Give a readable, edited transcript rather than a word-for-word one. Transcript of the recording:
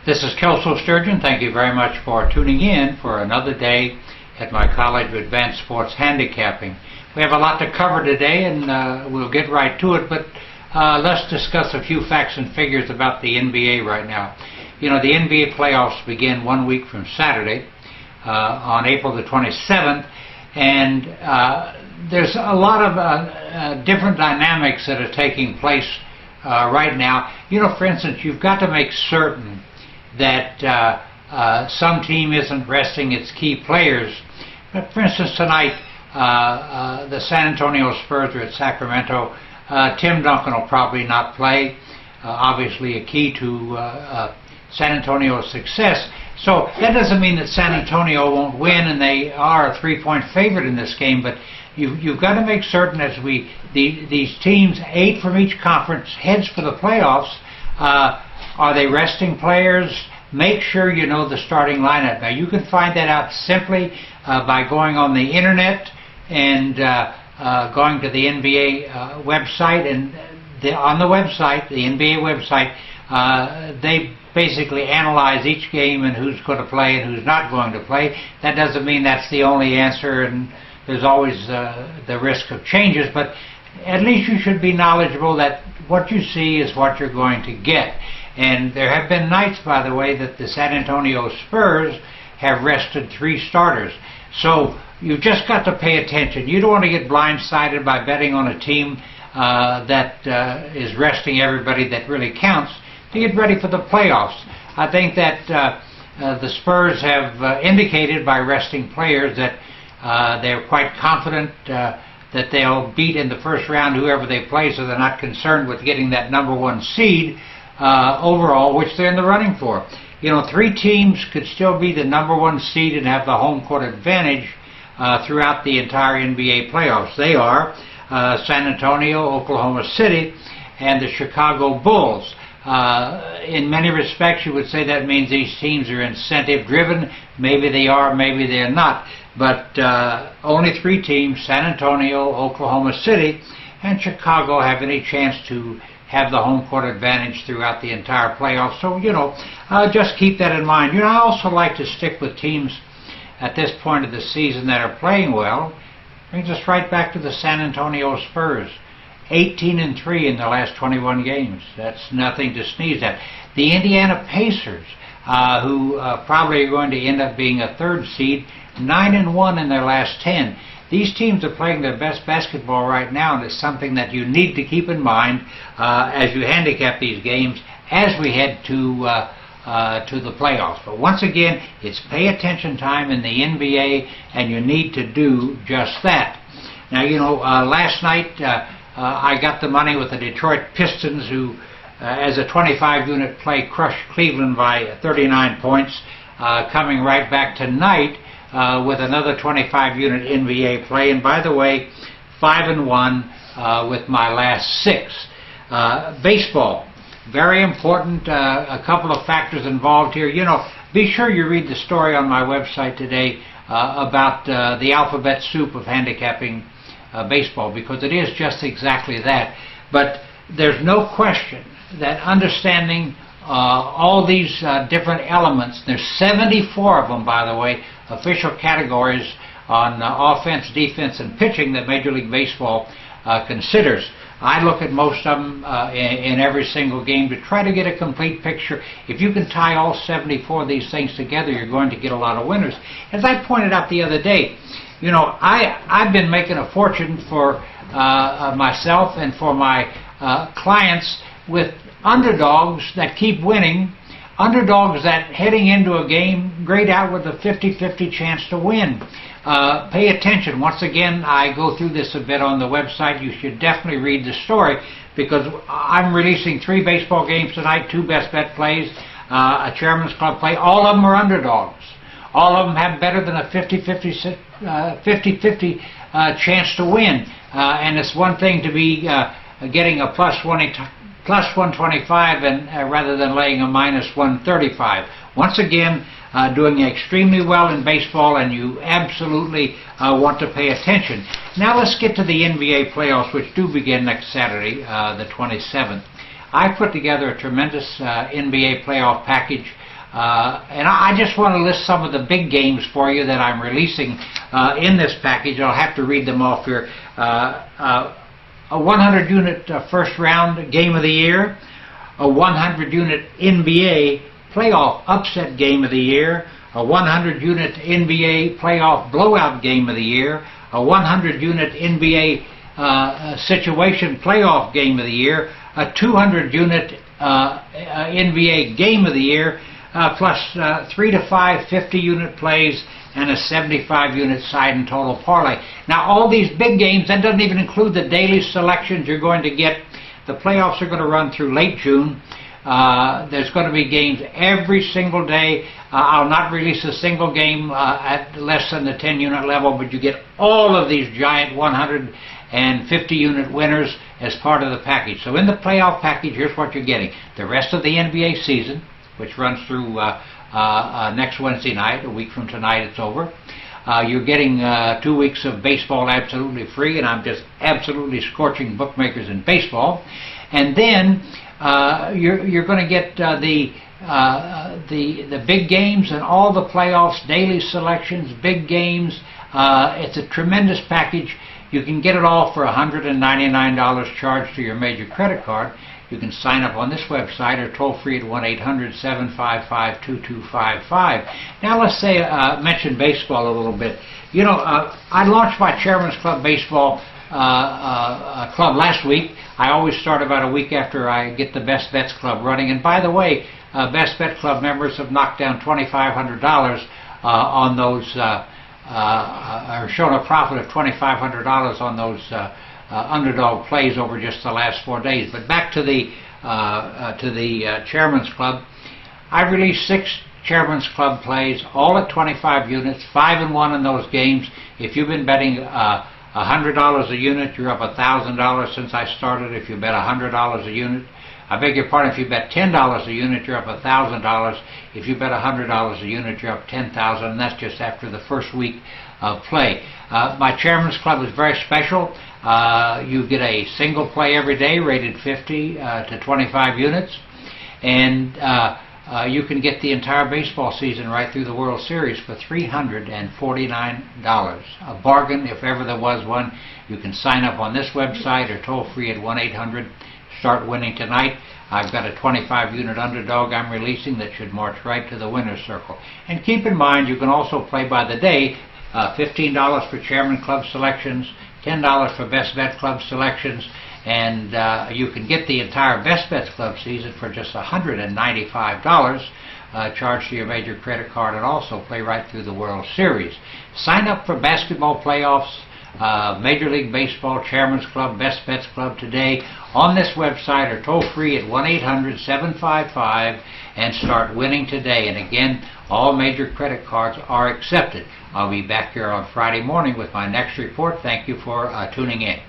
This is Kelso Sturgeon. Thank you very much for tuning in for another day at my College of Advanced Sports Handicapping. We have a lot to cover today, and we'll get right to it, but let's discuss a few facts and figures about the NBA right now. You know, the NBA playoffs begin 1 week from Saturday on April the 27th, and there's a lot of different dynamics that are taking place right now. You know, for instance, you've got to make certain that some team isn't resting its key players. But for instance, tonight, the San Antonio Spurs are at Sacramento. Tim Duncan will probably not play, obviously a key to San Antonio's success. So that doesn't mean that San Antonio won't win, and they are a 3-point favorite in this game, but you've got to make certain as these teams, 8 from each conference, heads for the playoffs. Are they resting players? Make sure you know the starting lineup. Now, you can find that out simply by going on the internet and going to the NBA website. And on the website, the NBA website, they basically analyze each game and who's going to play and who's not going to play. That doesn't mean that's the only answer, and there's always the risk of changes, but at least you should be knowledgeable that what you see is what you're going to get. And there have been nights, by the way, that the San Antonio Spurs have rested 3 starters. So you've just got to pay attention. You don't want to get blindsided by betting on a team that is resting everybody that really counts to get ready for the playoffs. I think that the Spurs have indicated by resting players that they're quite confident that they'll beat in the first round whoever they play, so they're not concerned with getting that #1 seed overall, which they're in the running for. You know, 3 teams could still be the #1 seed and have the home court advantage throughout the entire NBA playoffs. They are San Antonio, Oklahoma City, and the Chicago Bulls. In many respects, you would say that means these teams are incentive-driven. Maybe they are, maybe they're not. But only 3 teams, San Antonio, Oklahoma City, and Chicago, have any chance to have the home court advantage throughout the entire playoffs. So, you know, just keep that in mind. You know, I also like to stick with teams at this point of the season that are playing well. Brings us right back to the San Antonio Spurs. 18-3 in the last 21 games. That's nothing to sneeze at. The Indiana Pacers, who probably are going to end up being a 3rd seed, 9-1 in their last 10. These teams are playing their best basketball right now, and it's something that you need to keep in mind as you handicap these games as we head to the playoffs. But once again, it's pay attention time in the NBA, and you need to do just that. Now, you know, last night I got the money with the Detroit Pistons, who, as a 25-unit play, crushed Cleveland by 39 points, coming right back tonight with another 25-unit NBA play. And by the way, 5-1 with my last 6. Baseball, very important. A couple of factors involved here. You know, be sure you read the story on my website today about the alphabet soup of handicapping baseball, because it is just exactly that. But there's no question that understanding all these different elements, there's 74 of them, by the way, official categories on offense, defense, and pitching that Major League Baseball considers. I look at most of them in every single game to try to get a complete picture. If you can tie all 74 of these things together, you're going to get a lot of winners. As I pointed out the other day, you know, I've been making a fortune for myself and for my clients with underdogs that keep winning, underdogs that heading into a game grade out with a 50-50 chance to win. Pay attention. Once again, I go through this a bit on the website. You should definitely read the story, because I'm releasing 3 baseball games tonight, 2 best bet plays, a Chairman's Club play. All of them are underdogs. All of them have better than a 50-50 chance to win. And it's one thing to be getting a plus 125 and rather than laying a minus 135. Once again, doing extremely well in baseball, and you absolutely want to pay attention. Now let's get to the NBA playoffs, which do begin next Saturday, the 27th. I put together a tremendous NBA playoff package And I just want to list some of the big games for you that I'm releasing in this package. I'll have to read them off here. A 100-unit first round game of the year, a 100-unit NBA playoff upset game of the year, a 100-unit NBA playoff blowout game of the year, a 100-unit NBA situation playoff game of the year, a 200-unit NBA game of the year, plus 3 to 5 50-unit plays, and a 75-unit side and total parlay. Now, all these big games, that doesn't even include the daily selections you're going to get. The playoffs are going to run through late June. There's going to be games every single day. I'll not release a single game at less than the 10-unit level, but you get all of these giant 150-unit winners as part of the package. So in the playoff package, here's what you're getting. The rest of the NBA season, which runs through next Wednesday night. A week from tonight it's over. You're getting 2 weeks of baseball absolutely free, and I'm just absolutely scorching bookmakers in baseball. And then you're going to get the big games and all the playoffs, daily selections, big games. It's a tremendous package. You can get it all for $199 charged to your major credit card. You can sign up on this website or toll free at 1-800-755-2255. Now let's say mention baseball a little bit. You know, I launched my Chairman's Club baseball club last week. I always start about a week after I get the Best Bets Club running. And by the way, Best Bet Club members have knocked down $2,500 on those, or shown a profit of $2,500 on those underdog plays over just the last 4 days. But back to the Chairman's Club. I released 6 Chairman's Club plays, all at 25 units, 5-1 in those games. If you've been betting $100 a unit, you're up $1,000 since I started. If you bet $100 a unit, I beg your pardon, if you bet $10 a unit, you're up $1,000. If you bet $100 a unit, you're up $10,000, and that's just after the first week of play. My Chairman's Club is very special. You get a single play every day, rated 50 to 25 units, and you can get the entire baseball season right through the World Series for $349. A bargain if ever there was one. You can sign up on this website or toll free at 1-800 Start Winning Tonight. I've got a 25-unit underdog I'm releasing that should march right to the winner's circle. And keep in mind, you can also play by the day. $15 for Chairman Club selections, $10 for Best Bet Club selections, and you can get the entire Best Bets Club season for just $195 charged to your major credit card, and also play right through the World Series. Sign up for basketball playoffs, Major League Baseball, Chairman's Club, Best Bets Club today on this website or toll free at 1-800-755 and start winning today. And again, all major credit cards are accepted. I'll be back here on Friday morning with my next report. Thank you for tuning in.